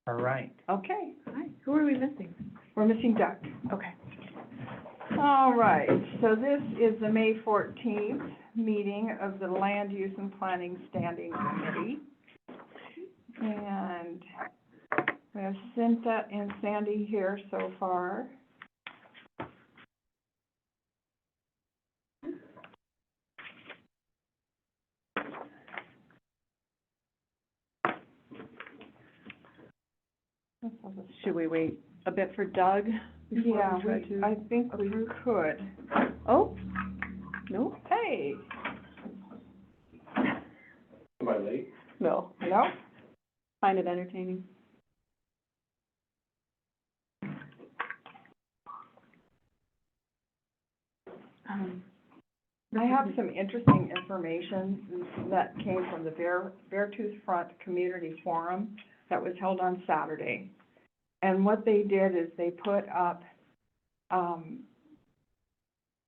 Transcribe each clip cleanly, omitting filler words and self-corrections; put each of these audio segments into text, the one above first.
All right. Okay, Hi, who are we missing? we're missing Doug. Okay. All right, so this is the May 14th meeting of the Land Use and Planning Standing Committee. And we have Cynthia and Sandy here so far. Should we wait a bit for Doug before Yeah, we try to? I think we approve? could. Oh, no? Hey, Am I late? No. hello? Find it entertaining. I have some interesting information that came from the Beartooth Front Community Forum that was held on Saturday. And what they did is they put up,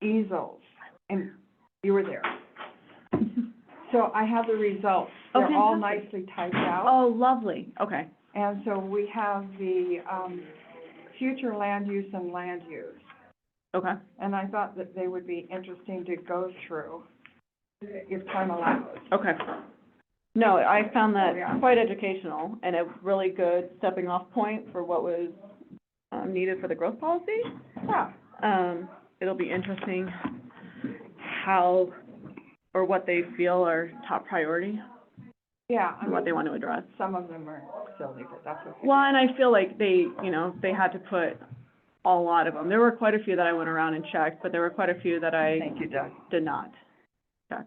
easels, and you were there. So I have the results. Oh, They're all fantastic. nicely typed out. Oh, lovely, okay. And so we have the, future land use and land use. Okay. And I thought that they would be interesting to go through, if time allows. Okay. No, I found that Yeah. quite educational and a really good stepping off point for what was, needed for the growth policy. Yeah, It'll be interesting how, or what they feel are top priority yeah, I and what they mean, want to address. some of them are silly, but that's okay. Well, and I feel like they, you know, they had to put a lot of them. There were quite a few that I went around and checked, but there were quite a few that I Thank you, Doug. did not check.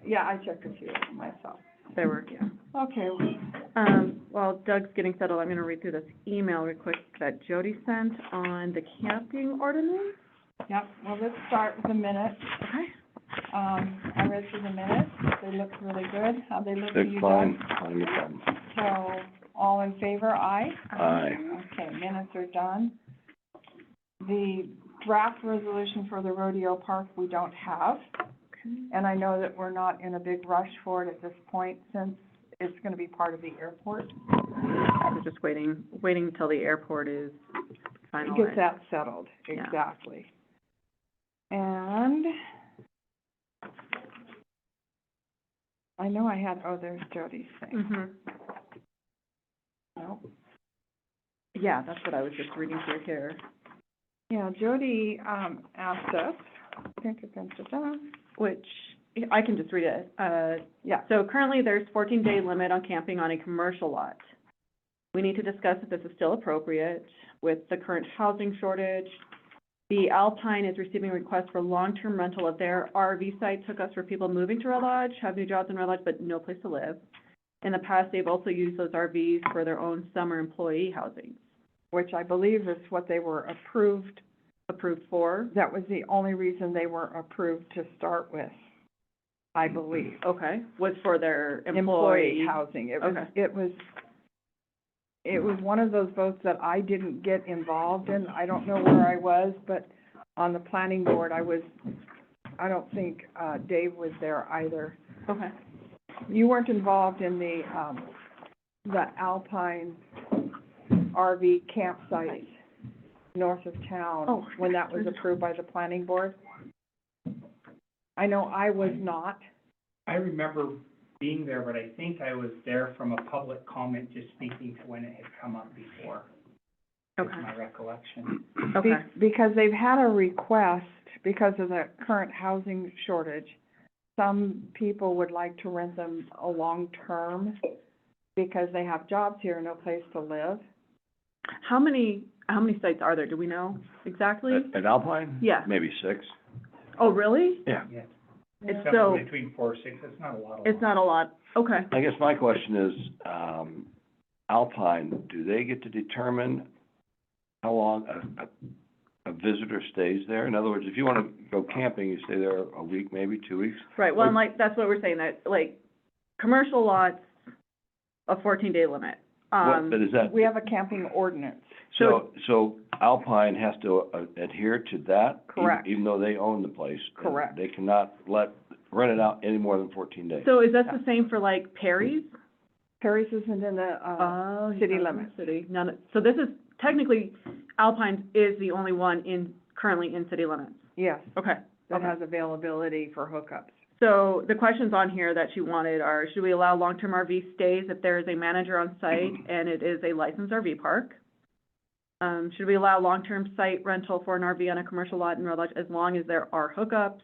Yeah, I checked a few myself. There were, yeah. Okay, While Doug's getting settled, I'm gonna read through this email real quick that Jody sent on the camping ordinance. yep, well, let's start with the minutes. Okay. I read through the minutes, they look really good. How'd they look to It's you, fine, Doug? fine, no problem. So, all in favor, aye? Aye. Okay, minutes are done. The draft resolution for the rodeo park, we don't have. And I know that we're not in a big rush for it at this point, since it's gonna be part of the airport. I was just waiting until the airport is Get finalized. that settled, Yeah. exactly. And I know I had, oh, there's Jody's thing. Mhm. Nope. Yeah, that's what I was just reading through here. Yeah, Jody, asked us, Which, I can just read it. yeah, So currently, there's 14-day limit on camping on a commercial lot. We need to discuss if this is still appropriate with the current housing shortage. The Alpine is receiving requests for long-term rental of their RV site, took us for people moving to Red Lodge, have new jobs in Red Lodge, but no place to live. In the past, they've also used those RVs for their own summer employee housing. which I believe is what they were approved. Approved for? That was the only reason they were approved to start with, I believe. Okay, was for their Employee housing. Okay. It was one of those votes that I didn't get involved in. I don't know where I was, but on the planning board, I don't think, Dave was there either. Okay. You weren't involved in the Alpine RV campsite north of town. Oh. When that was approved by the planning board? I know I was not. I remember being there, but I think I was there from a public comment, just speaking to when it had come up before. Okay. Is my recollection. Okay. Because they've had a request, because of the current housing shortage, some people would like to rent them a long-term because they have jobs here and no place to live. How many sites are there? Do we know exactly? At Alpine? Yeah. Maybe 6. Oh, really? Yeah. Yeah. It's Something so, between 4 or 6, it's not a lot of. it's not a lot. Okay. I guess my question is, Alpine, do they get to determine how long a visitor stays there? In other words, if you wanna go camping, you stay there a week, maybe 2 weeks? Right, well, and like, that's what we're saying, that, like, commercial lots, a 14-day limit. But is that, We have a camping ordinance. so Alpine has to adhere to that? Correct. Even though they own the place? and Correct. They cannot rent it out any more than 14 days? So is that the same for like Perry's? Perry's isn't in the, Oh, city he's not in limits. the city. None, so this is, technically, Alpine is the only one currently in city limits. yes, Okay. that Okay. has availability for hookups. So the questions on here that she wanted are, should we allow long-term RV stays if there is a manager on site and it is a licensed RV park? Should we allow long-term site rental for an RV on a commercial lot in Red Lodge as long as there are hookups?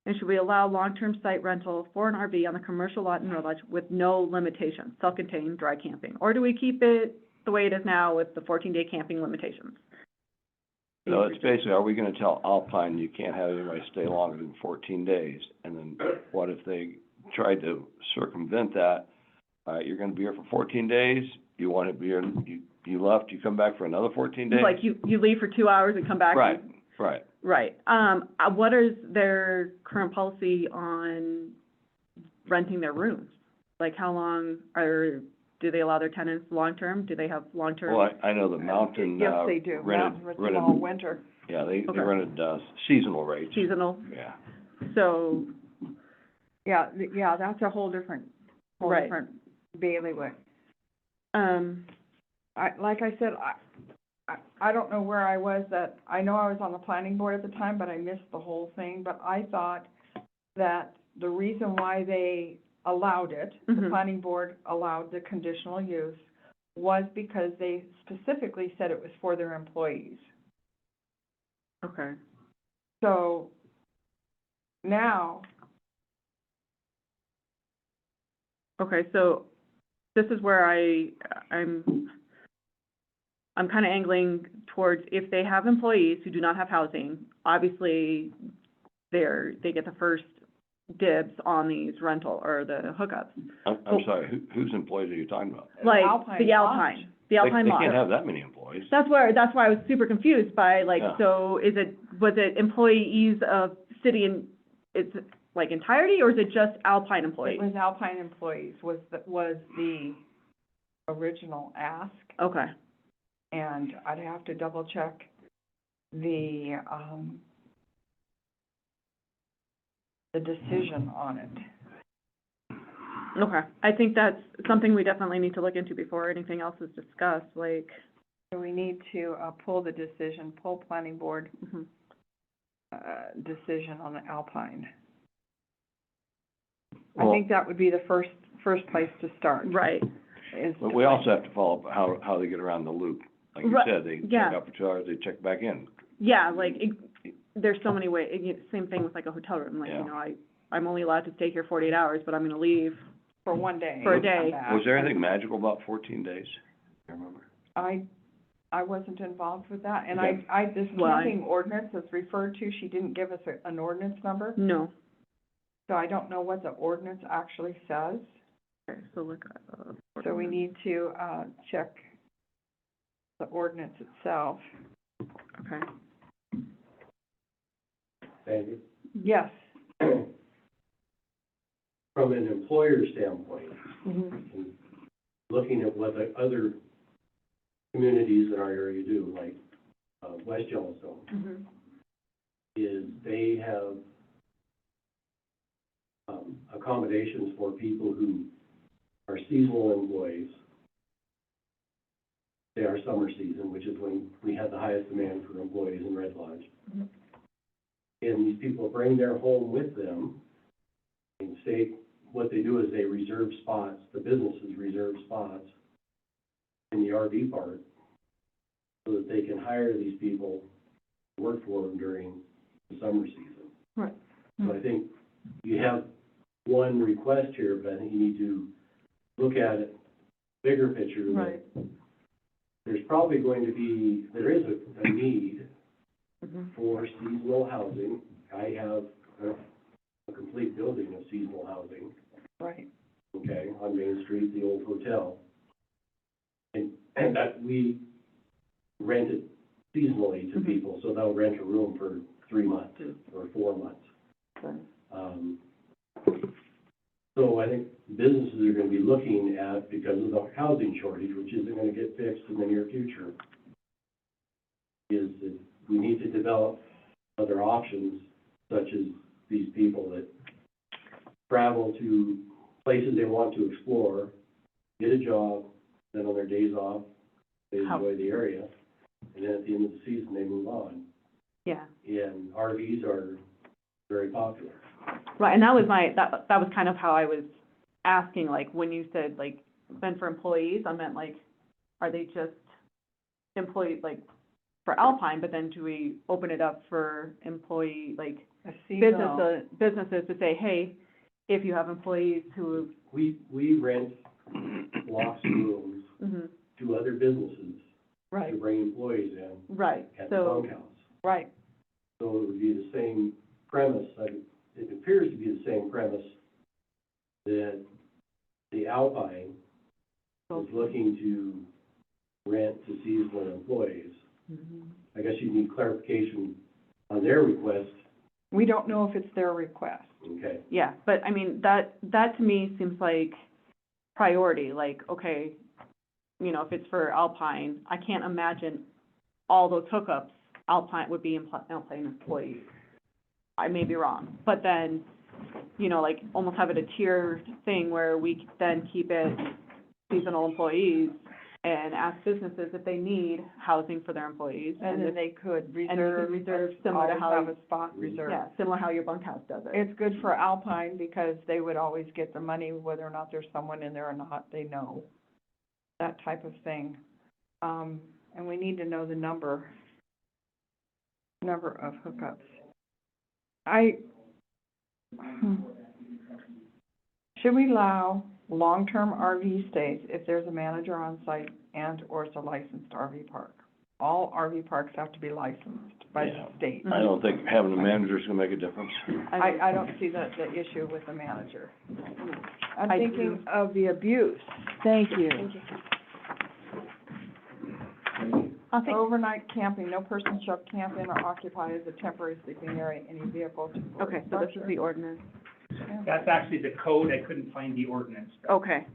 And should we allow long-term site rental for an RV on a commercial lot in Red Lodge with no limitations, self-contained dry camping? Or do we keep it the way it is now with the 14-day camping limitations? So it's basically, are we gonna tell Alpine you can't have anybody stay longer than 14 days? And then what if they tried to circumvent that? You're gonna be here for 14 days, you want to be here, you left, you come back for another 14 days? Like you leave for 2 hours and come back? Right, right. Right. What is their current policy on renting their rooms? Like how long do they allow their tenants long-term? Do they have long-term? Well, I know the Mountain, Yes, they do, rented, mountain rental all rented, winter. yeah, they Okay. rented, seasonal rates. Seasonal? Yeah. So, Yeah, yeah, that's a whole different Right. bailiwick. um, Like I said, I don't know where I was I know I was on the planning board at the time, but I missed the whole thing, but I thought that the reason why they allowed it, the Mhm. planning board allowed the conditional use, was because they specifically said it was for their employees. okay. So, now, Okay, so this is where I'm kind of angling towards if they have employees who do not have housing, obviously they get the first dibs on these rental or the hookups. I'm sorry, whose employees are you talking about? Like Alpine the Alpine, Lodge. the Alpine They Lodge. can't have that many employees. That's why I was super confused by like, Yeah. so was it employees of city and it's like entirety or is it just Alpine It employees? was Alpine employees was the original ask. Okay, And I'd have to double check the decision on it. okay. I think that's something we definitely need to look into before anything else is discussed, like, So we need to, pull the decision, pull planning board, mhm. decision on the Alpine. I Well- think that would be the first place to start. Right, Is But to we find- also have to follow up how they get around the loop. Like you Right, said, they yeah. check out for 2 hours, they check back in. yeah, like, there's so many ways, same thing with like a hotel room, like, you Yeah. know, I'm only allowed to stay here 48 hours, but I'm gonna leave. For one day. For a and come day. back. Was there anything magical about 14 days? I remember. I wasn't involved with that, and Okay. this Well, camping ordinance that's referred to, she didn't give us an ordinance number, No. so I don't know what the ordinance actually says. Okay, so look, So we need to, check the ordinance itself. okay, Sandy, Yes. from an employer standpoint, Mm-hmm. and looking at what the other communities in our area do, like, West Yellowstone, Mm-hmm. is they have, accommodations for people who are seasonal employees. They are summer season, which is when we have the highest demand for employees in Red Lodge. Mhm. And these people bring their home with them and stay, what they do is they reserve spots, the businesses reserve spots in the RV park so that they can hire these people to work for them during the summer season. Right. So I think you have one request here, but I think you need to look at it, bigger picture. that Right. There's probably going to be, there is a need mhm, for seasonal housing. I have a complete building of seasonal housing, Right. okay, on Main Street, the old hotel. And that we rent it seasonally to Mhm. people, so they'll rent a room for 3 months or 4 months. okay. So I think businesses are gonna be looking at, because of the housing shortage, which isn't gonna get fixed in the near future, is that we need to develop other options, such as these people that travel to places they want to explore, get a job, then on their days off, they How- enjoy the area, and then at the end of the season, they move on. Yeah. And RVs are very popular. Right, and that was that was kind of how I was asking, like, when you said, like, then for employees, I meant, like, are they just employees, like, for Alpine, but then do we open it up for employee, like, A seasonal, businesses to say, hey, if you have employees who, We rent blocks of rooms mhm, to other businesses right, to bring employees in right, at the so, bunkhouse. right, So it would be the same premise, it appears to be the same premise that the Alpine is looking to rent to seasonal employees. mhm. I guess you need clarification on their request, we don't know if it's their request. okay? Yeah, but I mean, that to me seems like priority, like, okay, you know, if it's for Alpine, I can't imagine all those hookups Alpine would be Alpine employees. I may be wrong, but then, you know, like, almost have it a tiered thing where we then keep it seasonal employees and ask businesses if they need housing for their employees. And then if- they could and we reserve, could reserve similar to always how, have a spot reserved. yeah, similar how your bunkhouse does it. It's good for Alpine because they would always get the money whether or not there's someone in there or not, they know. That type of thing. And we need to know the number of hookups. Should we allow long-term RV stays if there's a manager on site and or it's a licensed RV park? All RV parks have to be licensed by the Yeah. state. I don't think having a manager is gonna make a difference. I don't see the issue with the manager. I'm I thinking of the abuse. Thank you. I think, Overnight camping, no person shall camp in or occupy as a temporary sleeping area any vehicle to. okay, so this is the ordinance. Yeah. That's actually the code, I couldn't find the ordinance. Okay.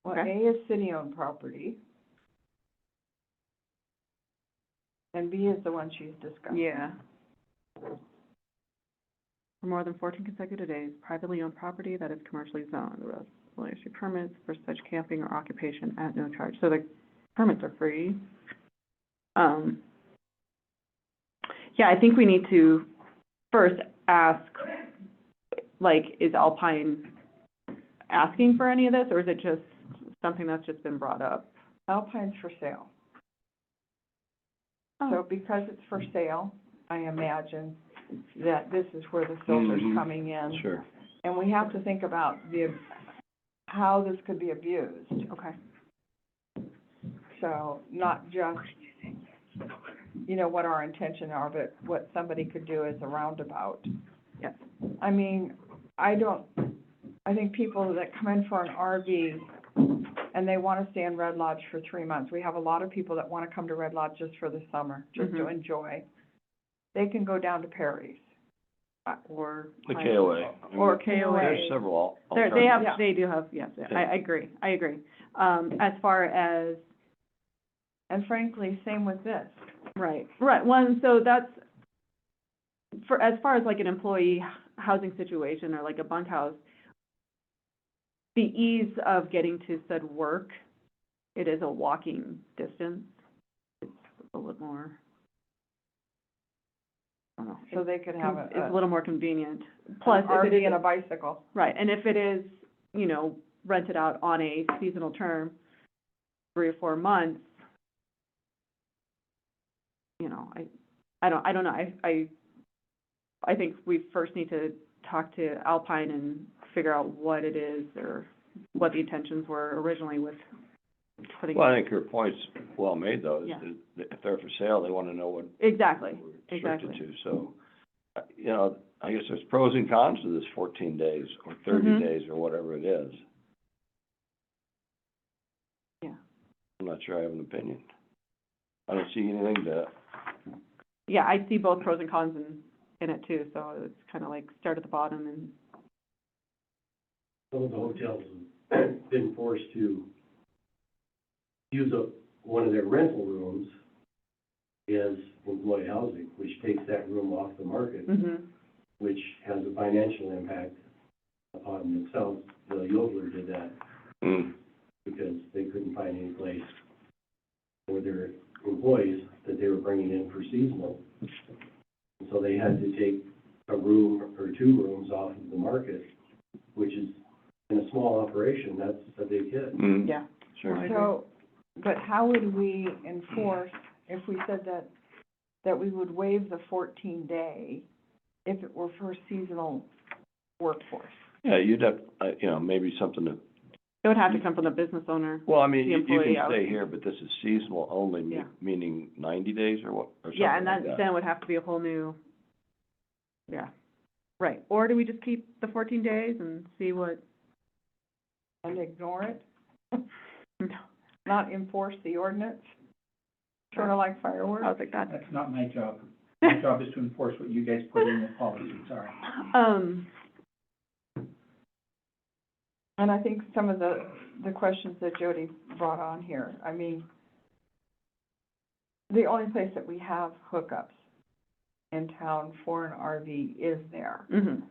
Well, Okay. A is city-owned property. And B is the one she's discussing. Yeah. For more than 14 consecutive days, privately owned property that is commercially zoned, the rest will issue permits for such camping or occupation at no charge. So the permits are free. Yeah, I think we need to first ask, like, is Alpine asking for any of this, or is it just something that's just been brought up? Alpine's for sale. So because it's for sale, I imagine that this is where the filter's Mhm. coming in. Sure. And we have to think about how this could be abused. Okay. So not just, you know, what our intention are, but what somebody could do as a roundabout. Yes. I mean, I think people that come in for an RV and they wanna stay in Red Lodge for 3 months, we have a lot of people that wanna come to Red Lodge just for the summer, just to Mhm. enjoy. They can go down to Perry's. Or. The KOA. I mean, Or KOA. There's several They Yeah. do have, yes, Yeah. I agree. As far as, And frankly, same with this. right, so that's, as far as like an employee housing situation or like a bunkhouse, the ease of getting to said work, it is a walking distance. It's a little more, I don't know. So they could have It's a little more convenient. Plus, an if it RV is, and a bicycle. right, and if it is, you know, rented out on a seasonal term, 3 or 4 months, you know, I don't know, I think we first need to talk to Alpine and figure out what it is or what the intentions were originally with putting. Well, I think your point's well made, though, is Yeah. that if they're for sale, they wanna know what Exactly, we're restricted exactly. to, so, you know, I guess there's pros and cons to this 14 days, or 30 Mhm. days, or whatever it is. Yeah. I'm not sure I have an opinion. I don't see anything to, Yeah, I see both pros and cons in it too, so it's kind of like start at the bottom and, Some of the hotels have been forced to use one of their rental rooms as employee housing, which takes that room off the market. mhm, which has a financial impact upon itself. The Yodler did that Mm. because they couldn't find any place for their employees that they were bringing in for seasonal. And so they had to take a room or two rooms off of the market, which is, in a small operation, that's a big hit. Mm. Yeah. Sure. So, but how would we enforce if we said that we would waive the 14-day if it were for seasonal workforce? Yeah, you'd have, maybe something to, It would have to come from the business owner. well, I mean, The you employee can out. stay here, but this is seasonal only, Yeah. meaning 90 days or what, or something Yeah, and like that then would have to be a whole new, yeah, right. Or do we just keep the 14 days and see what? And ignore it, No. not enforce the ordinance? Sort of like I fireworks? was like, that. That's not my job. My job is to enforce what you guys put in the policy, sorry. And I think some of the questions that Jody brought on here, I mean, the only place that we have hookups in town for an RV is there. mhm.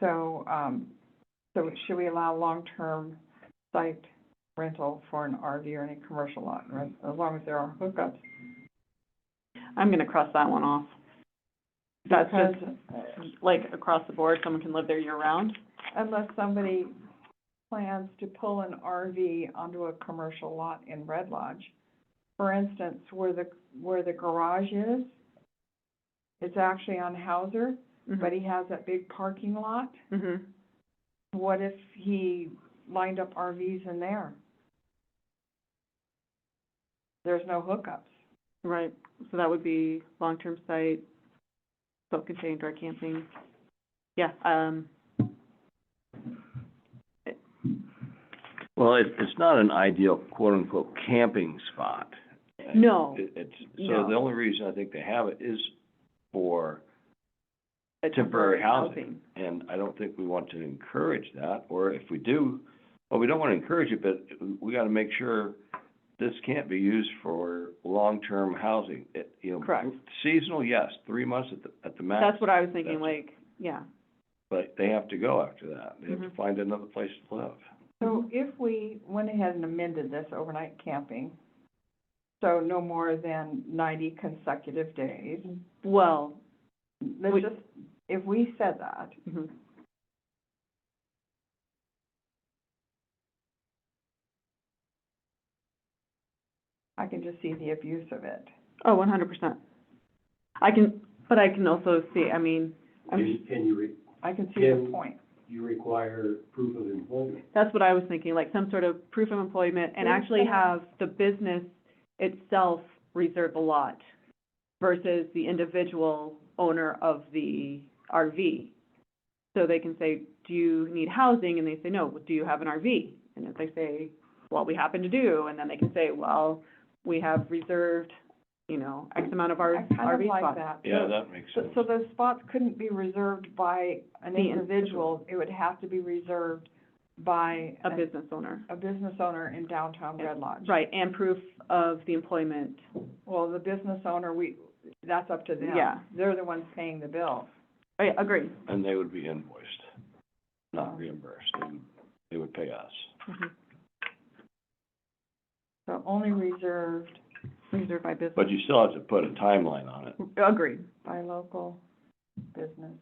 So, so should we allow long-term site rental for an RV or any commercial lot, right? As long as there are hookups? I'm gonna cross that one off. That's Because just, like, across the board, someone can live there year-round? unless somebody plans to pull an RV onto a commercial lot in Red Lodge, for instance, where the garage is, it's actually on Hauser, but he has that big parking lot. Mhm. What if he lined up RVs in there? There's no hookups. Right, so that would be long-term site, self-contained dry camping. Yeah, Well, it's not an ideal quote-unquote camping spot. No. It's, so No. the only reason I think they have it is for a temporary housing. And I don't think we want to encourage that, or if we do, well, we don't want to encourage it, but we got to make sure this can't be used for long-term housing. Correct. Seasonal, yes, 3 months at the max. That's what I was thinking, That's- like, yeah. But they have to go after that. They have to Mhm. find another place to live. So if we went ahead and amended this overnight camping, so no more than 90 consecutive days, Well, let's We- just, if we said that, mhm. I can just see the abuse of it. Oh, 100%. But I can also see, I mean, I can see the Can- point. You require proof of employment. that's what I was thinking, like some sort of proof of employment, and actually have the business itself reserve a lot versus the individual owner of the RV. So they can say, do you need housing? And they say, no. Do you have an RV? And if they say, well, we happen to do, and then they can say, well, we have reserved, X amount of our I kind of RV like spots. that. Yeah, that makes sense. So those spots couldn't be reserved by an The individual, it would have to be reserved by A business owner. a business owner in downtown Red Lodge. Right, and proof of the employment. Well, the business owner, that's up to them. Yeah. They're the ones paying the bill. I agree. And they would be invoiced, not reimbursed. They would pay us. Mhm. So only reserved Reserved by business. But you still have to put a timeline on it. Agreed. by local business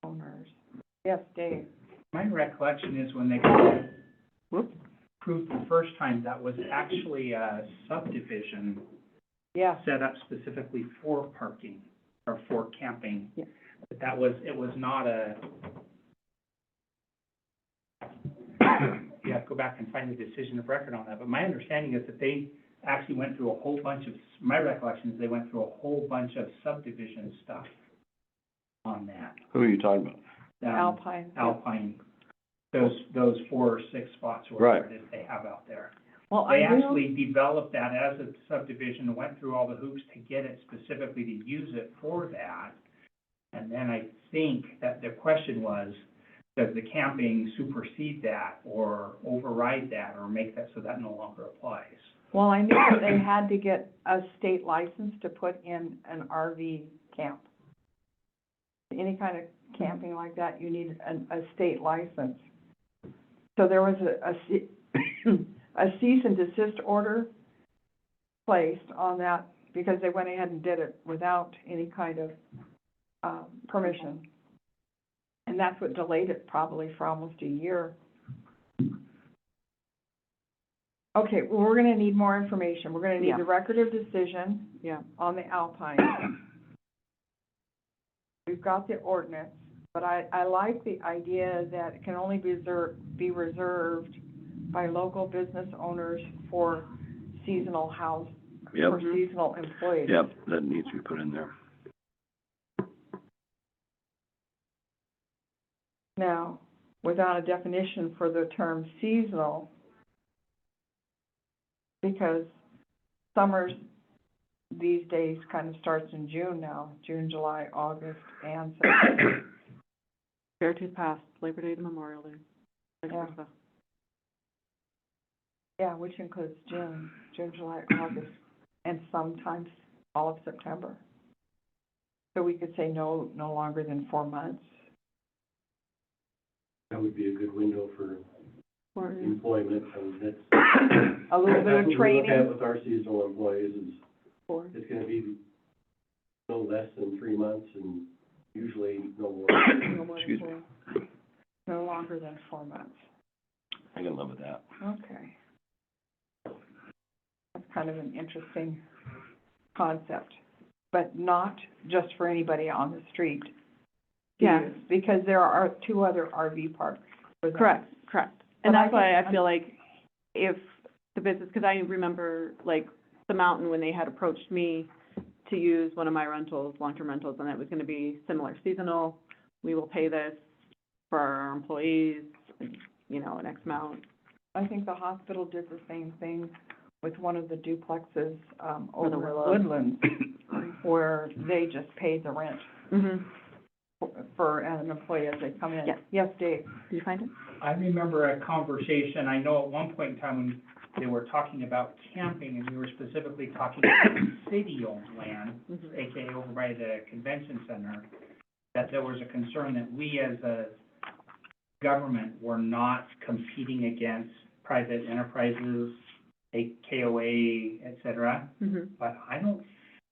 owners. Yes, Dave? My recollection is when they Whoops. approved the first time, that was actually a subdivision Yeah. set up specifically for parking or for camping. Yeah. But it was not a, you have to go back and find the decision of record on that. But my understanding is that they actually went through a whole bunch of, my recollection is they went through a whole bunch of subdivision stuff on that. Who are you talking about? Alpine. Alpine, those 4 or 6 spots or Right. whatever it is they have out there. Well, They I do, actually developed that as a subdivision, and went through all the hoops to get it specifically to use it for that. And then I think that the question was, does the camping supersede that, or override that, or make that so that no longer applies? well, I knew that they had to get a state license to put in an RV camp. any kind of camping like that, you need a state license. So there was a cease and desist order placed on that because they went ahead and did it without any kind of, permission. And that's what delayed it probably for almost a year. Okay, well, we're gonna need more information. We're gonna need Yeah. the record of decision Yeah. on the Alpine. We've got the ordinance, but I like the idea that it can only be reserved by local business owners for seasonal house, Yep, for seasonal employees. yep, that needs to be put in there. Now, without a definition for the term seasonal, because summers these days kind of starts in June now, June, July, August, and September. Fairtooth Pass, Labor Day to Memorial Day. Vice Yeah. versa. Yeah, which includes June, July, August, and sometimes all of September. So we could say no longer than 4 months. That would be a good window for Or- employment, and that's. A little bit That's of what we training. look at with our seasonal employees is, or- it's gonna be no less than 3 months and usually no more. no more than Excuse me. 4. No longer than 4 months. I can live with that. Okay. That's kind of an interesting concept, but not just for anybody on the street. to Yeah. use, because there are 2 other RV parks for that. Correct. And But I that's why think- I feel like if the business, because I remember, like, the Mountain, when they had approached me to use one of my rentals, long-term rentals, and it was gonna be similar, seasonal, we will pay this for our employees, you know, an X amount. I think the hospital did the same thing with one of the duplexes, For the over in Willows. Woodlands, where they just paid the rent Mm-hmm. for an employee as they come in. Yeah. Yes, Dave? Did you find it? I remember a conversation, I know at one point in time when they were talking about camping, and we were specifically talking about city-owned land, Mhm. AKA over by the convention center, that there was a concern that we as a government were not competing against private enterprises, a KOA, et cetera. Mm-hmm. But I don't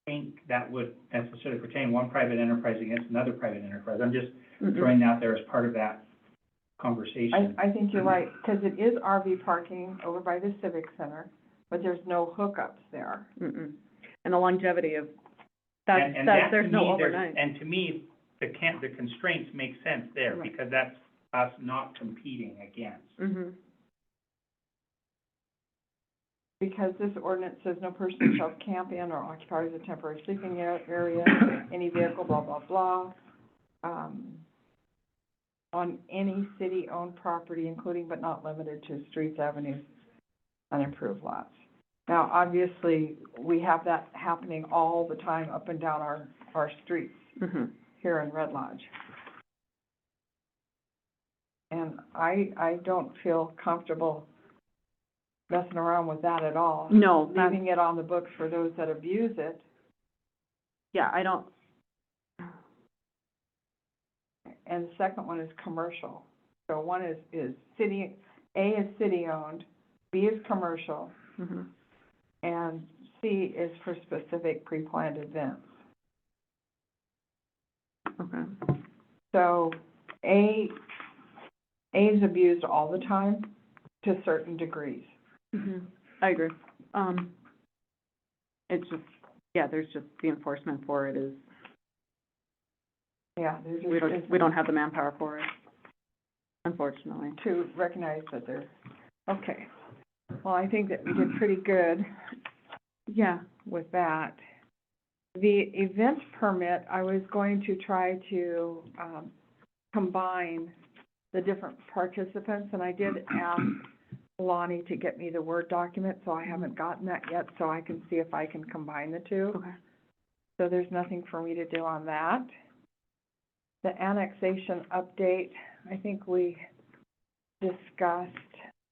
think that would necessarily pertain one private enterprise against another private enterprise. I'm just throwing that out there as part of that conversation. I think you're right, because it is RV parking over by the Civic Center, but there's no hookups there. Mm-mm. And the longevity of, And that, to there's no me, overnight. and to me, the constraints make sense there, Right. because that's us not competing against. Mm-hmm. Because this ordinance says no person shall camp in or occupy as a temporary sleeping area, any vehicle, blah, blah, blah, on any city-owned property, including but not limited to streets, avenues, unimproved lots. Now, obviously, we have that happening all the time up and down our streets Mm-hmm. here in Red Lodge. And I don't feel comfortable messing around with that at all. No, that's, Leaving it on the books for those that abuse it. yeah, I don't, And the second one is commercial. So one is city, A is city-owned, B is commercial, mm-hmm. and C is for specific pre-planned events. Okay. So A is abused all the time to certain degrees. Mm-hmm. I agree. It's just, yeah, there's just the enforcement for it is, Yeah, there's we just, don't have the manpower for it, unfortunately. to recognize that they're, okay. Well, I think that we did pretty good Yeah. with that. The event permit, I was going to try to, combine the different participants, and I did ask Lonnie to get me the Word document, so I haven't gotten that yet, so I can see if I can combine the two. Okay. So there's nothing for me to do on that. The annexation update, I think we discussed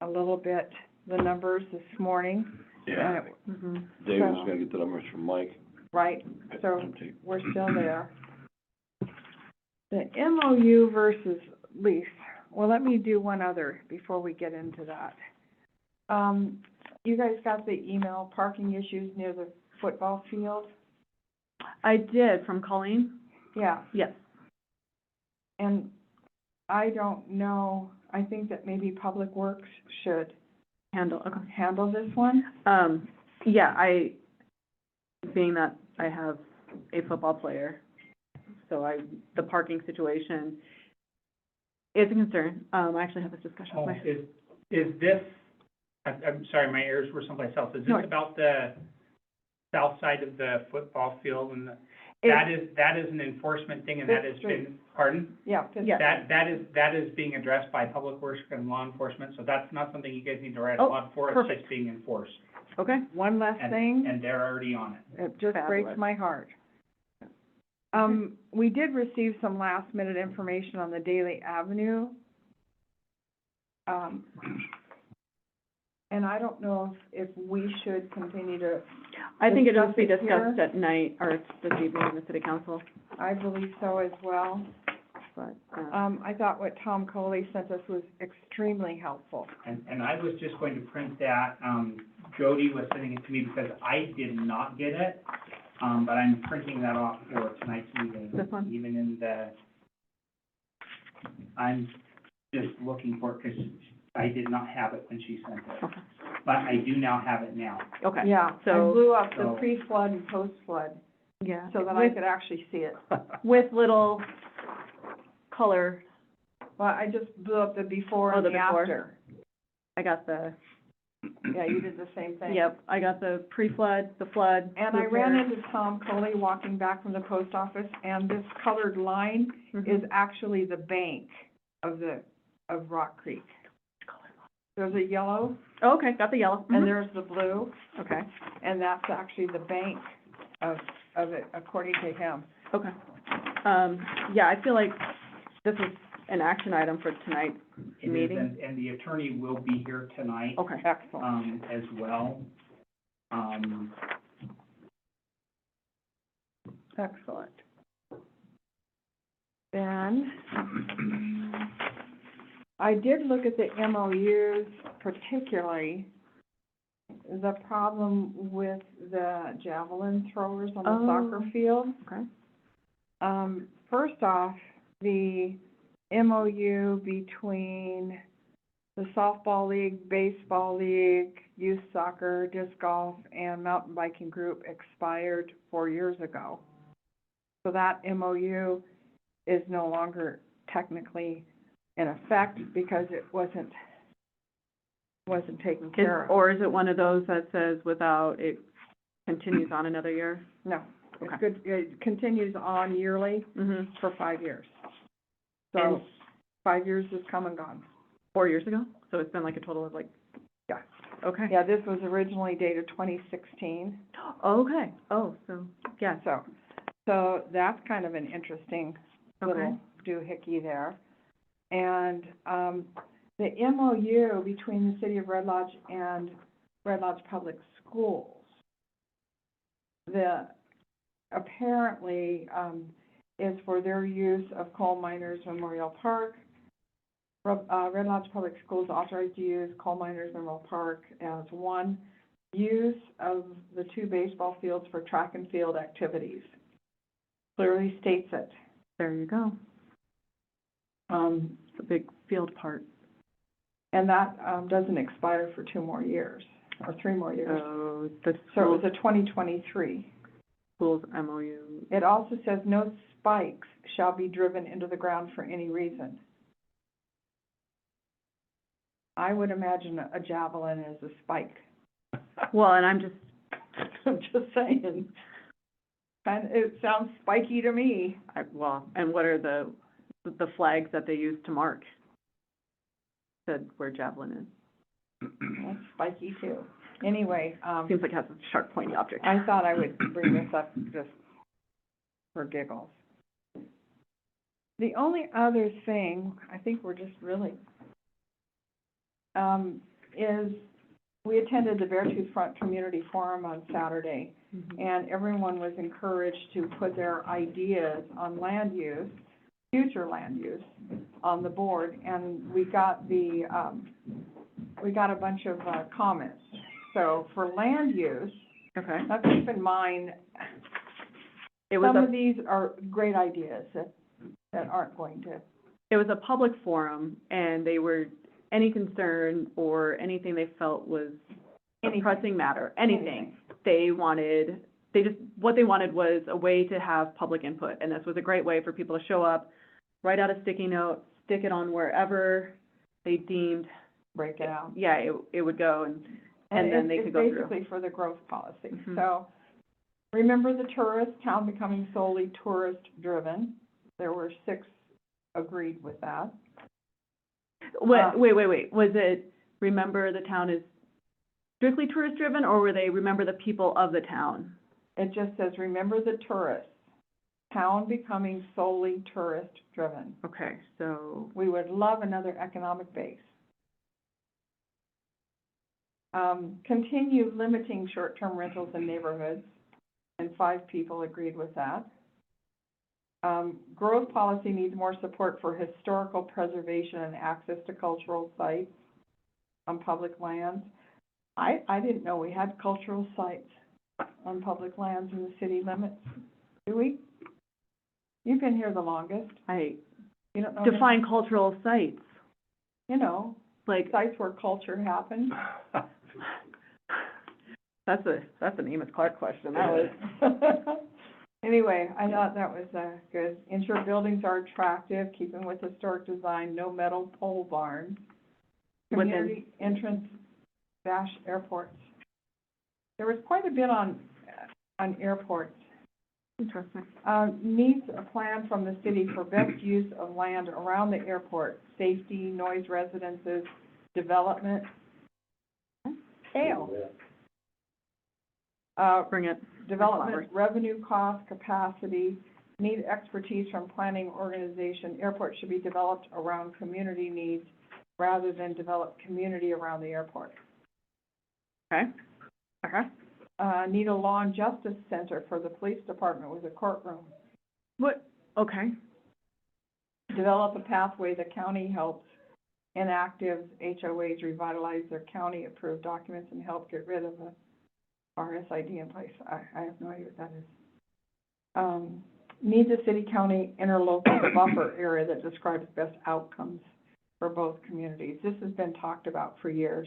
a little bit the numbers this morning. Yeah. Mm-hmm. David's gonna get the numbers from Mike. Right, so Take- we're still there. The MOU versus lease. Well, let me do one other before we get into that. You guys got the email, parking issues near the football field? I did, from Colleen? Yeah, Yes. and I don't know, I think that maybe Public Works should Handle, okay. handle this one. Yeah, being that I have a football player, so the parking situation is a concern. I actually had this discussion with Oh, my, is this, I'm sorry, my ears were someplace else. Is No. this about the south side of the football field and It's- that is an enforcement thing and that Fifth has Street. been, pardon? Yeah, Yeah. That is being addressed by Public Works and law enforcement, so that's not something you guys need to write a Oh, lot for, it's perfect. just being enforced. okay, one last And- thing. And they're already on it. It just breaks Fabulous. my heart. We did receive some last minute information on the Daly Avenue. And I don't know if we should continue to, I think it needs to be Discuss it discussed here. at night, or this evening in the city council, I believe so as well. but, I thought what Tom Coley sent us was extremely helpful. And I was just going to print that, Jody was sending it to me because I did not get it, but I'm printing that off for tonight's meeting. This one? Even in the, I'm just looking for it because I did not have it when she sent it. Okay. But I do now have it now. okay. Yeah, I So- blew up the so- pre-flood and post-flood Yeah. so that I could actually see it. With little color, Well, I just blew up the before Oh, and the the before. after. I got the, Yeah, you did the same thing. yep, I got the pre-flood, the flood. And I ran repair. into Tom Coley walking back from the post office, and this colored line Mhm. is actually the bank of Rock Creek. There's a yellow, Oh, okay, got the yellow. and Mhm. there's the blue, Okay, and that's actually the bank of it, according to him. okay. Yeah, I feel like this is an action item for tonight's It is, meeting. and the attorney will be here tonight, Okay, Excellent. as well. Excellent. Then, I did look at the MOUs, particularly the problem with the javelin throwers on the soccer Oh. field. okay. First off, the MOU between the softball league, baseball league, youth soccer, disc golf, and mountain biking group expired 4 years ago. So that MOU is no longer technically in effect because it wasn't taken care of. Or is it one of those that says without, it continues on another year? No, it's Okay. good, it continues on yearly Mm-hmm. for 5 years. So, And 5 years has come and gone. 4 years ago? So it's been like a total of like, Yeah. okay. Yeah, this was originally dated 2016, Okay, oh, so, yeah, so that's kind of an interesting okay. little doohickey there. And, the MOU between the city of Red Lodge and Red Lodge Public Schools, apparently, is for their use of Coal Miners Memorial Park. Red Lodge Public Schools authorized to use Coal Miners Memorial Park as one use of the 2 baseball fields for track and field activities. Clearly states it. There you go. The big field part. And that, doesn't expire for 2 more years, or 3 more years. So the So it was school's, a 2023. school's MOU. It also says no spikes shall be driven into the ground for any reason. I would imagine a javelin is a spike. Well, and I'm just, I'm just saying. It sounds spiky to me. and what are the flags that they use to mark? Said where javelin is. That's spiky too. Anyway, Seems like it has a sharp pointy object. I thought I would bring this up just for giggles. The only other thing, I think we're just really, is we attended the Beartooth Front Community Forum on Saturday, Mhm. and everyone was encouraged to put their ideas on land use future land use on the board, and we got a bunch of, comments. So for land use, Okay. now keep in mind, It was some of a, these are great ideas that aren't going to, it was a public forum, and they were, any concern or anything they felt was a Anything. pressing matter, anything. They wanted, what they wanted was a way to have public input, and this was a great way for people to show up, write out a sticky note, stick it on wherever they deemed, break it out. yeah, it would go, and then they could go It's through. basically for the growth policy. Mhm. So, remember the tourist, town becoming solely tourist-driven. There were 6 agreed with that. Wait, was it, remember the town is strictly tourist-driven, or were they remember the people of the town? It just says, remember the tourist, town becoming solely tourist-driven. Okay, so, We would love another economic base. Continue limiting short-term rentals in neighborhoods, and 5 people agreed with that. Growth policy needs more support for historical preservation and access to cultural sites on public lands. I didn't know we had cultural sites on public lands in the city limits. Do we? You've been here the longest. You don't know? define cultural sites, You know, like, sites where culture happens. that's an Amos Clark question, that was. Anyway, I thought that was, good. Ensure buildings are attractive, keeping with historic design, no metal pole barns. Within- Community entrance dash airports. There was quite a bit on airports. Interesting. Needs a plan from the city for best use of land around the airport, safety, noise residences, development. Scale. Bring it. Development, revenue cost, capacity, need expertise from planning organization. Airport should be developed around community needs rather than develop community around the airport. Okay. Need a law and justice center for the police department with a courtroom. What, okay, Develop a pathway the county helps inactive HOAs revitalize their county-approved documents and help get rid of a RSID in place. I have no idea what that is. Need the city-county interlocal buffer area that describes best outcomes for both communities. This has been talked about for years,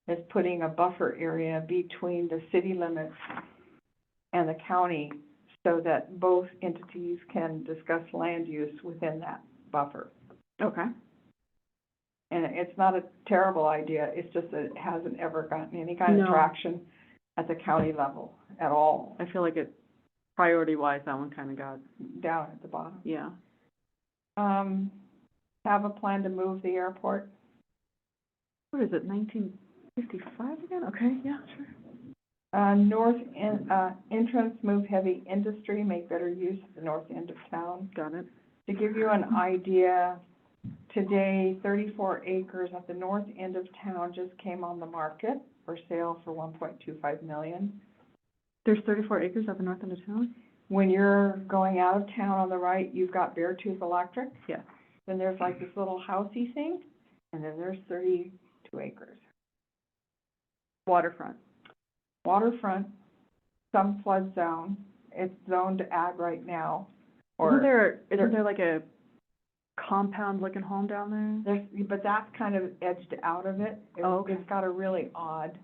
is putting a buffer area between the city limits and the county so that both entities can discuss land use within that buffer. okay. And it's not a terrible idea, it's just that it hasn't ever gotten any kind of No. traction at the county level at all, I feel like it, priority-wise, that one kinda got, down at the bottom. yeah. Have a plan to move the airport. What is it, 1955 again? Okay, yeah, sure. Entrance, move heavy industry, make better use of the north end of town. Got it. To give you an idea, today, 34 acres at the north end of town just came on the market for sale for $1.25 million. There's 34 acres up the north end of town? When you're going out of town on the right, you've got Beartooth Electric. Yeah. Then there's like this little housey thing, and then there's 32 acres. Waterfront. Waterfront, some flood zone, it's zoned to ag right now. Isn't there like a compound-looking home down there? But that's kind of edged out of it. Oh, okay. It's got a really odd,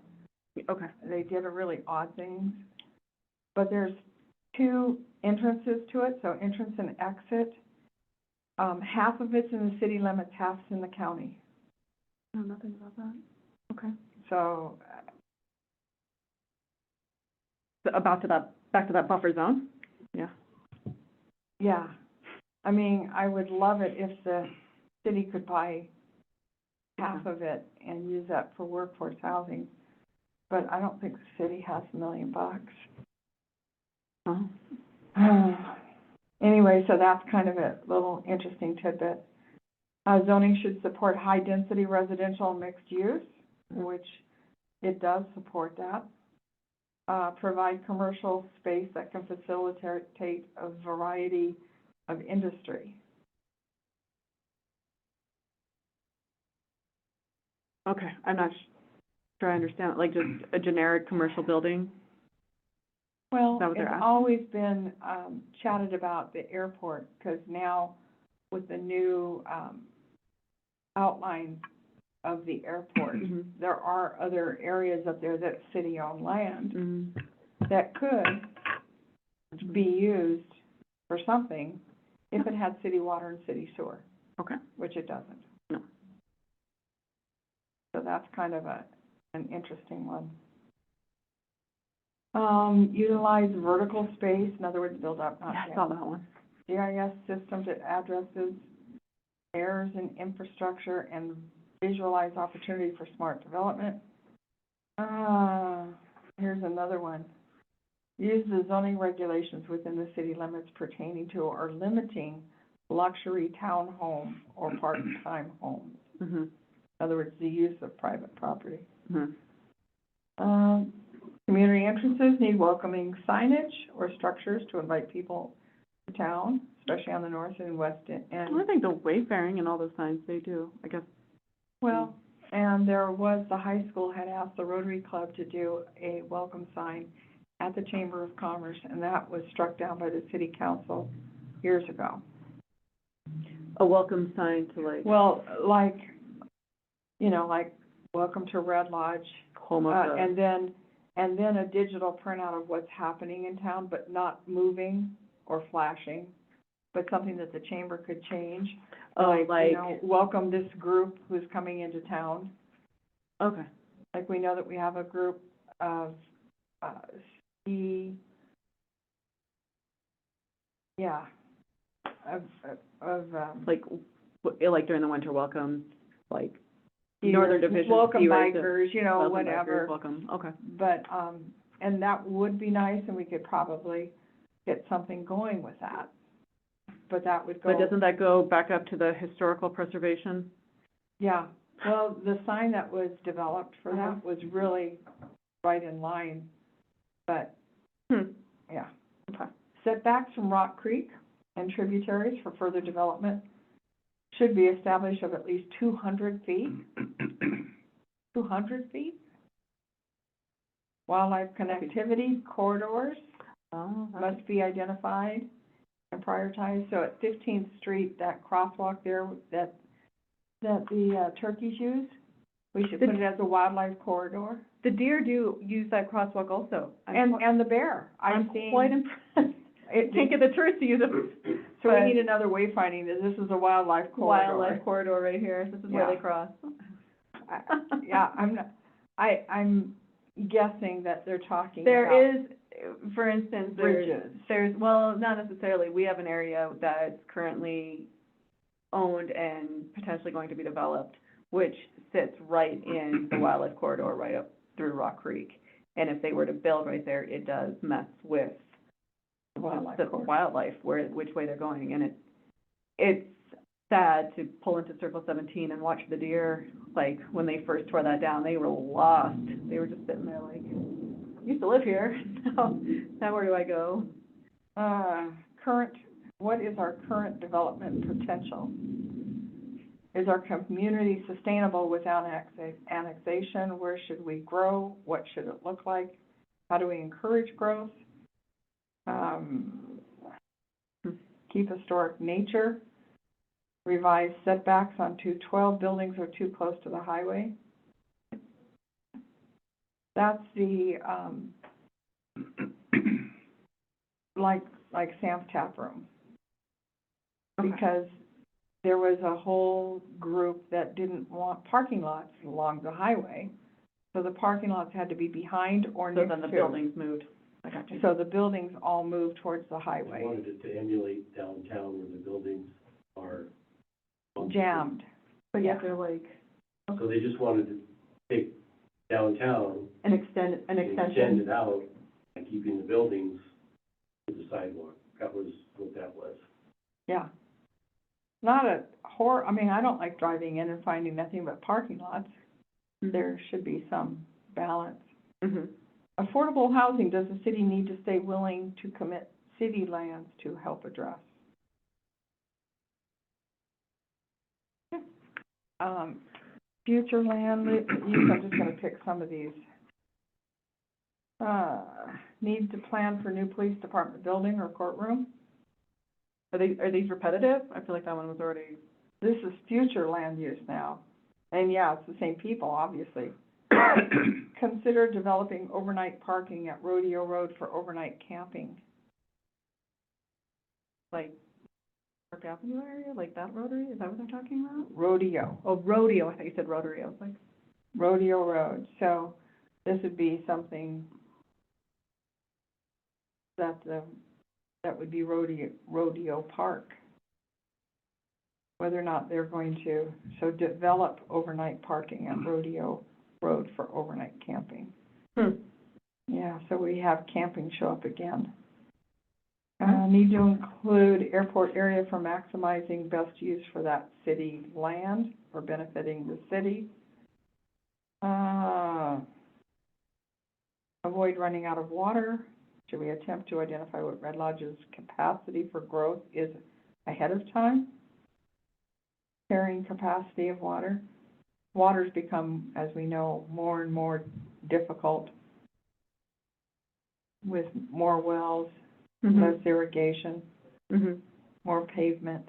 Okay. they did a really odd thing. But there's 2 entrances to it, so entrance and exit. Half of it's in the city limits, half's in the county. I know nothing about that. Okay. So, So back to that buffer zone? Yeah. yeah, I mean, I would love it if the city could buy half of it and use that for workforce housing, but I don't think the city has $1 million. Oh. Anyway, so that's kind of a little interesting tidbit. Zoning should support high-density residential and mixed use, which it does support that. Provide commercial space that can facilitate a variety of industry. Okay, I'm not sure I understand, like just a generic commercial building? Well, Is that what they're it's asking? always been, chatted about the airport, because now with the new, outline of the airport, Mhm. there are other areas up there that's city-owned land Mm. that could be used for something if it had city water and city sewer, Okay, which it doesn't. no. So that's kind of an interesting one. Utilize vertical space, in other words, build up, not Yeah, I down. saw that one. GIS systems that addresses errors in infrastructure and visualize opportunity for smart development. Here's another one. Use the zoning regulations within the city limits pertaining to or limiting luxury townhome or part-time homes. Mm-hmm. In other words, the use of private property. Mm-hmm. Community entrances need welcoming signage or structures to invite people to town, especially on the north and west end. I think the wayfaring and all those signs, they do, I guess. Well, and there was, the high school had asked the Rotary Club to do a welcome sign at the Chamber of Commerce, and that was struck down by the city council years ago. A welcome sign to like Well, like, you know, like, welcome to Red Lodge, home of the. and then a digital printout of what's happening in town, but not moving or flashing, but something that the chamber could change. Oh, You like, know, welcome this group who's coming into town. okay, Like, we know that we have a group of, like during the winter welcome, like skiers, Northern Division welcome ski races, bikers, you know, welcome bikers, whatever. welcome, okay. But, and that would be nice, and we could probably get something going with that. But that would go. But doesn't that go back up to the historical preservation? Yeah, well, the sign that was developed for Uh-huh. that was really right in line, but, yeah. Okay. Setbacks from Rock Creek and tributaries for further development should be established of at least 200 feet. 200 feet? Wildlife connectivity corridors Oh, must be identified and prioritized. So at 15th Street, that crosswalk there that the turkeys use, we should put it as a wildlife corridor. the deer do use that crosswalk also. And the bear. I'm I've seen. quite impressed. Can't get the tourists to use it. So we but- need another wayfinding, that this is a wildlife corridor. Wildlife corridor right here, this is where Yeah. they cross. Yeah, I'm guessing that they're talking about. There is, for instance, Bridges. there's, well, not necessarily, we have an area that's currently owned and potentially going to be developed, which sits right in the wildlife corridor, right up through Rock Creek. And if they were to build right there, it does mess with Wildlife the corridor. wildlife, which way they're going, and it's sad to pull into Circle 17 and watch the deer, like, when they first tore that down, they were lost. They were just sitting there like, used to live here, now where do I go? What is our current development potential? Is our community sustainable without annexation? Where should we grow? What should it look like? How do we encourage growth? Keep historic nature, revise setbacks on 212 buildings are too close to the highway. That's the, like Sam's Tap Room. Okay. Because there was a whole group that didn't want parking lots along the highway. So the parking lots had to be behind or So next then the to. buildings moved. I got you. So the buildings all moved towards the They highway, wanted it to emulate downtown where the buildings are. jammed. But yet they're like, So they just wanted to take downtown an and extend extension. it out by keeping the buildings to the sidewalk. That was what that was. Yeah. Not a I mean, I don't like driving in and finding nothing but parking lots. There should be some balance. Mm-hmm. Affordable housing, does the city need to stay willing to commit city lands to help address? Future land use, I'm just gonna pick some of these. Need to plan for new police department building or courtroom. Are these repetitive? I feel like that one was already, This is future land use now. And yeah, it's the same people, obviously. Consider developing overnight parking at Rodeo Road for overnight camping. like, Park Avenue area, like that rotary, is that what they're talking about? Rodeo, Oh, rodeo, I thought you said rotary, I was like, Rodeo Road. So this would be something that would be Rodeo Park. Whether or not they're going to, so develop overnight parking at Rodeo Road for overnight camping. Yeah, so we have camping show up again. Need to include airport area for maximizing best use for that city land or benefiting the city. Avoid running out of water. Should we attempt to identify what Red Lodge's capacity for growth is ahead of time? Carrying capacity of water. Water's become, as we know, more and more difficult with more wells, less irrigation, more pavement,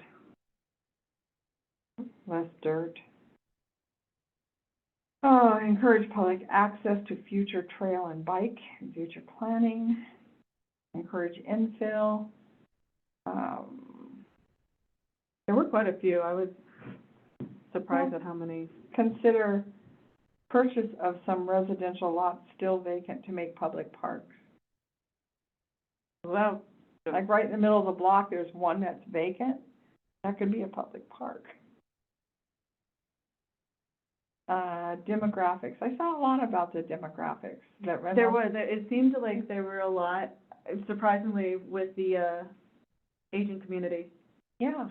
less dirt. Encourage public access to future trail and bike and future planning. Encourage infill. there were quite a few, I was surprised at how many. Consider purchase of some residential lots still vacant to make public parks. Well, Like right in the middle of the block, there's one that's vacant, that could be a public park. Demographics, I saw a lot about the demographics that Red there Lodge- was, it seemed like there were a lot, surprisingly, with the, Asian community. Yeah,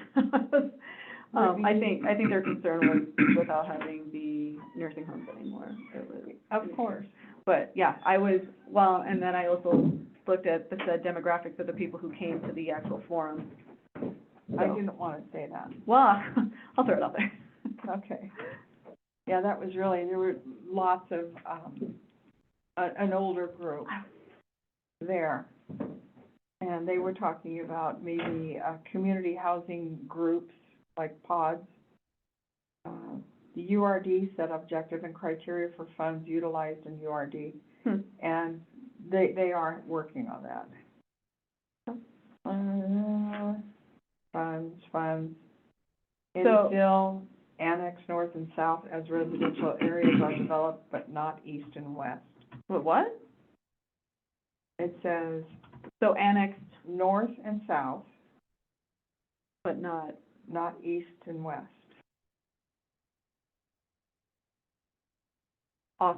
I think their concern was without having the nursing homes anymore. It was, of course. but yeah, and then I also looked at the demographics of the people who came to the actual forum. I So- didn't want to say that. Well, I'll throw it out there. Okay. Yeah, that was really, there were lots of, an older group there. And they were talking about maybe, community housing groups, like pods. The URD set objective and criteria for funds utilized in URD. And they are working on that. Funds. So- Infill, annex north and south as residential areas are developed, but not east and west. What? It says So annexed, north and south, but not, not east and west. off,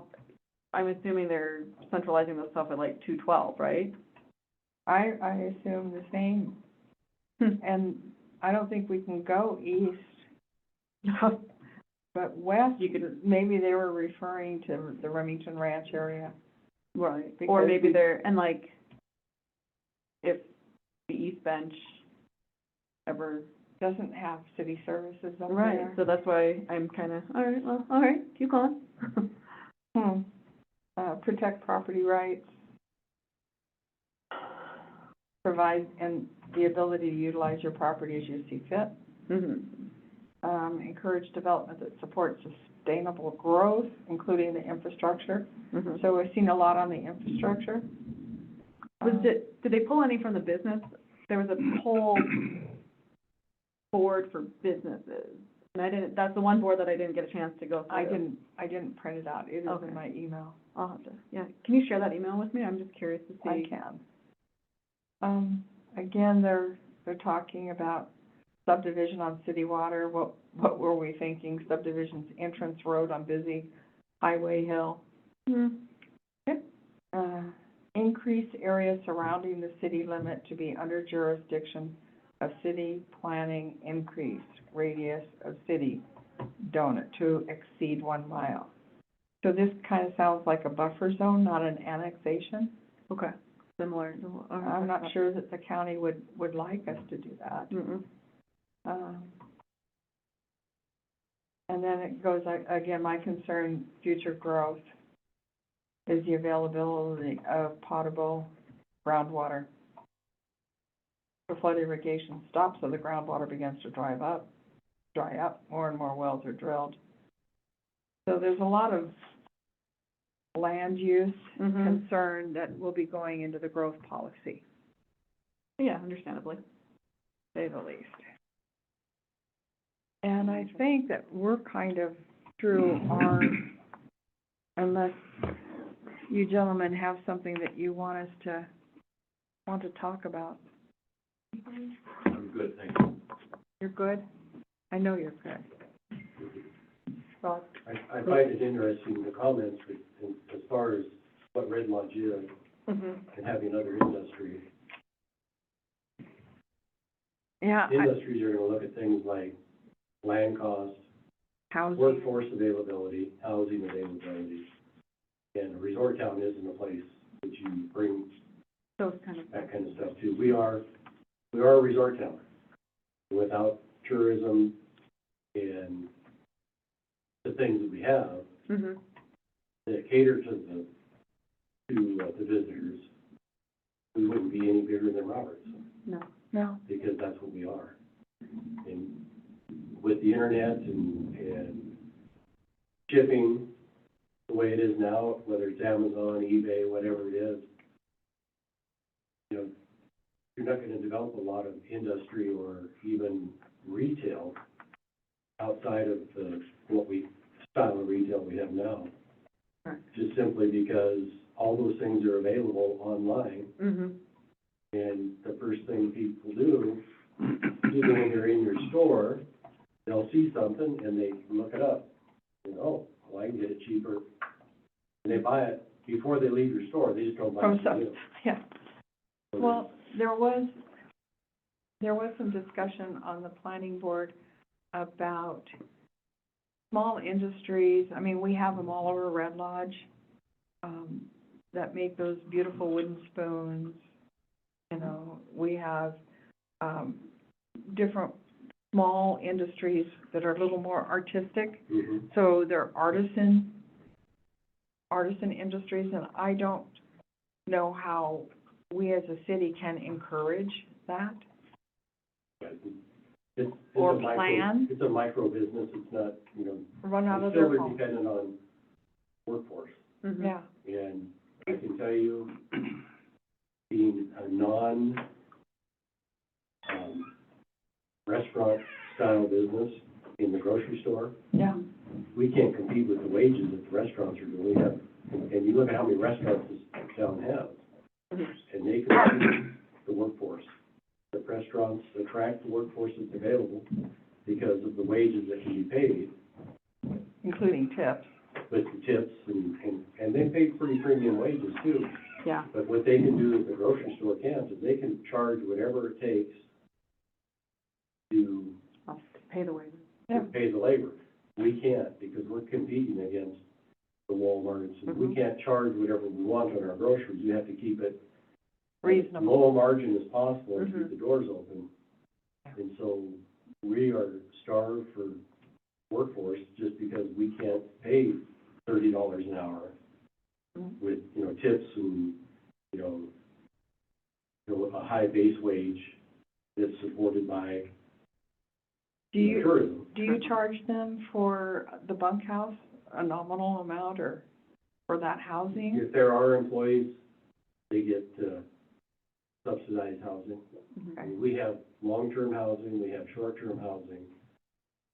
I'm assuming they're centralizing the stuff at like 212, right? I assume the same. And I don't think we can go east, but west, You could, maybe they were referring to the Remington Ranch area. right, or Because maybe we- they're, and like, if the East Bench ever, Doesn't have city services up right, there. so that's why I'm kinda, all right, keep going. Protect property rights. Provide and the ability to utilize your property as you see fit. Encourage development that supports sustainable growth, including the infrastructure. So we've seen a lot on the infrastructure. Did they pull any from the business? There was a whole board for businesses, and that's the one board that I didn't get a chance to go through. I didn't print it out. It is Okay. in my email. I'll have to, yeah, can you share that email with me? I'm just curious to see. I can. Again, they're talking about subdivision on city water. What were we thinking? Subdivision's entrance road on busy highway hill. Increase area surrounding the city limit to be under jurisdiction of city planning, increase radius of city donut to exceed 1 mile. So this kind of sounds like a buffer zone, not an annexation. Okay, similar. I'm not sure that the county would like us to do that. And then it goes, again, my concern, future growth, is the availability of potable groundwater. The flood irrigation stops, so the groundwater begins to dry up, more and more wells are drilled. So there's a lot of land use Mhm. concern that will be going into the growth policy, Yeah, understandably. to say the least. And I think that we're kind of through our, unless you gentlemen have something that you want to talk about. I'm good, thank you. You're good? I know you're good. Well, I find it interesting, the comments, as far as what Red Lodge is Mhm. and having other industry. yeah, Industries are gonna look at things like land cost, housing, workforce availability, housing availability. And a resort town isn't a place that you bring Those kind of. that kind of stuff to. We are a resort town. Without tourism and the things that we have Mhm. that cater to the visitors, we wouldn't be any bigger than Roberts, no, because that's what we are. And with the internet and shipping the way it is now, whether it's Amazon, eBay, whatever it is, you know, you're not gonna develop a lot of industry or even retail outside of the, style of retail we have now. Right. Just simply because all those things are available online, Mhm. and the first thing people do, even when they're in your store, they'll see something and they look it up. And, oh, well, I can get it cheaper. And they buy it before they leave your store, they just don't buy from it some, from you. yeah. Well, there was some discussion on the planning board about small industries. I mean, we have them all over Red Lodge, that make those beautiful wooden spoons. You know, we have, different small industries that are a little more artistic. Mhm. So they're artisan industries, and I don't know how we as a city can encourage that. It's Or a micro- plan. It's a micro business, it's not, you know, Run out of still their are home. dependent on workforce. Mhm. Yeah, And I can tell you, being a restaurant-style business in the grocery store, yeah, we can't compete with the wages that the restaurants are doing. We have, and you look at how many restaurants this town has, Mhm. and they compete the workforce. The restaurants attract the workforce that's available because of the wages that can be paid, including tips. with the tips, and they pay pretty premium wages too. Yeah. But what they can do that the grocery store can't, is they can charge whatever it takes to I'll pay the waiter. Yeah. pay the labor. We can't, because we're competing against the Walmarts, and we Mhm. can't charge whatever we want on our groceries. You have to keep it Reasonable. low margin as possible and Mhm. keep the doors open. And so we are starved for workforce just because we can't pay $30 an hour Mhm. with, you know, tips and, you know, a high base wage that's supported by Do you, tourism. do you charge them for the bunkhouse, a nominal amount, or for that housing? If there are employees, they get subsidized housing. Okay. I mean, we have long-term housing, we have short-term housing.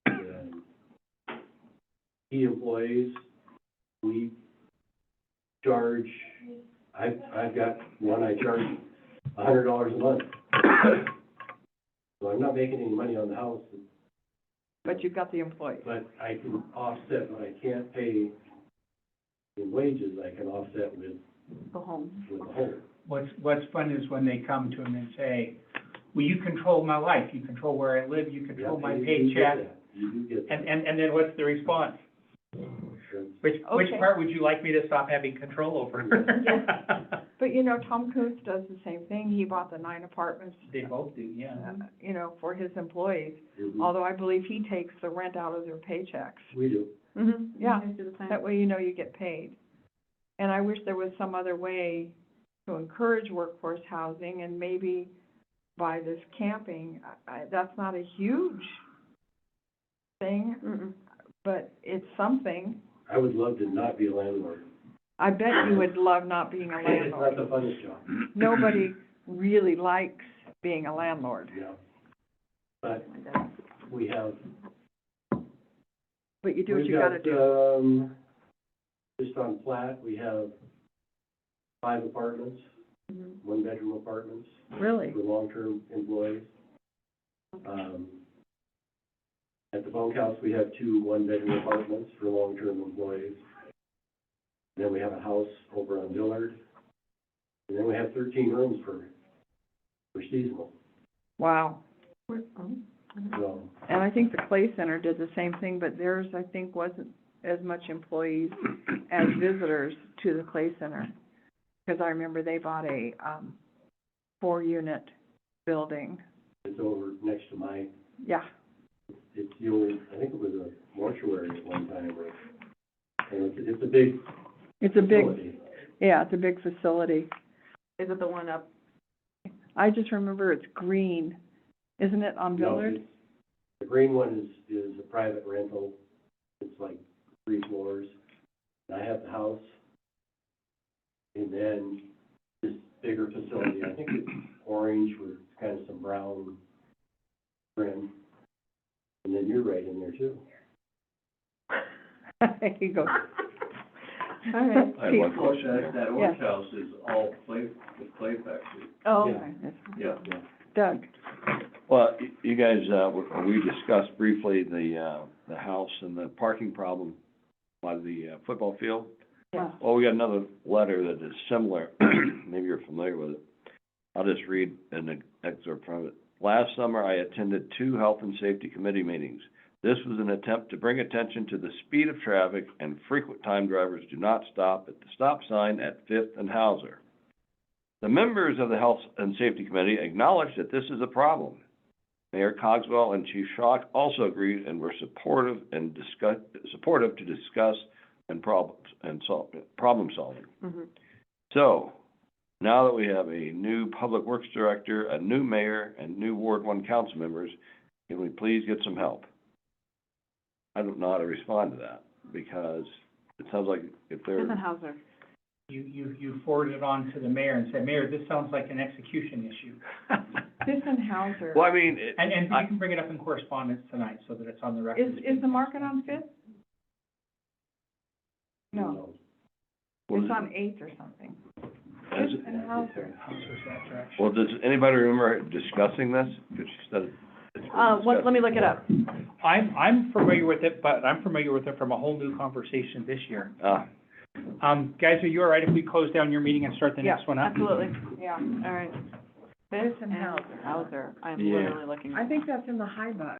And key employees, we charge, I've got one, I charge $100 a month. So I'm not making any money on the house, But you've got the employees. but I can offset what I can't pay in wages, I can offset with Go home. the home. What's fun is when they come to them and say, well, you control my life, you control where I live, you control my Yeah, and you do get paycheck. that. You do get that. And then what's the response? Sure. Which Okay. part would you like me to stop having control over? But, you know, Tom Coons does the same thing. He bought the 9 apartments, They both do, yeah. you know, for his employees. Mhm. Although I believe he takes the rent out of their paychecks. We do. Mm-hmm. Yeah. Do the same. That way you know you get paid. And I wish there was some other way to encourage workforce housing and maybe by this camping. That's not a huge thing, Mm-mm. but it's something. I would love to not be a landlord. I bet you would love not being a It's not landlord. the funnest job, Nobody really likes being a landlord, yeah. But we have, but you do what we've you gotta got, do. just on flat, we have 5 apartments, Mhm. 1-bedroom apartments Really? for long-term employees. At the bunkhouse, we have 2 1-bedroom apartments for long-term employees. Then we have a house over on Dillard. And then we have 13 rooms for seasonal, Wow. so. And I think the Clay Center did the same thing, but theirs, I think, wasn't as much employees as visitors to the Clay Center. Because I remember they bought a, 4-unit building. It's over next to my, Yeah, it's the old, I think it was a mortuary at one time, and it's a big it's a big, facility. yeah, it's a big facility. Is it the one up? I just remember it's green, isn't it, on No, Dillard? it's- the green one is a private rental, it's like 3 floors. And I have the house, and then this bigger facility, I think it's orange with kind of some brown trim. And then you're right in there too. There you go. All right. I have one question here. That Yes. orange house is all clay, with clay factory. Oh, Yeah. okay. Yeah. Doug, Well, you guys, we discussed briefly the house and the parking problem by the football field. yeah. Well, we got another letter that is similar, maybe you're familiar with it. I'll just read an excerpt from it. Last summer, I attended 2 health and safety committee meetings. This was an attempt to bring attention to the speed of traffic and frequent time drivers do not stop at the stop sign at Fifth and Hauser. The members of the Health and Safety Committee acknowledged that this is a problem. Mayor Cogswell and Chief Schock also agreed and were supportive to discuss and problem solving. Mm-hmm. So, now that we have a new Public Works Director, a new mayor, and new Ward 1 council members, can we please get some help? I don't know how to respond to that, because it sounds like if they're, Hauser. You forwarded it on to the mayor and said, Mayor, this sounds like an execution issue. Fissenhauser. well, I mean, And you can bring it up in correspondence tonight so that it's on the record. Is the market on Fifth? No, it's on Eighth or something. is it- Fissenhauser. Houses that direction. well, does anybody remember discussing this? Because she said it's Let me look it up. I'm familiar with it, but I'm familiar with it from a whole new conversation this year. Guys, are you all right if we close down your meeting and start the next one up? Absolutely. Yeah, All right. Fissenhauser. Hauser. I'm Yeah. literally looking. I think that's in the high butt.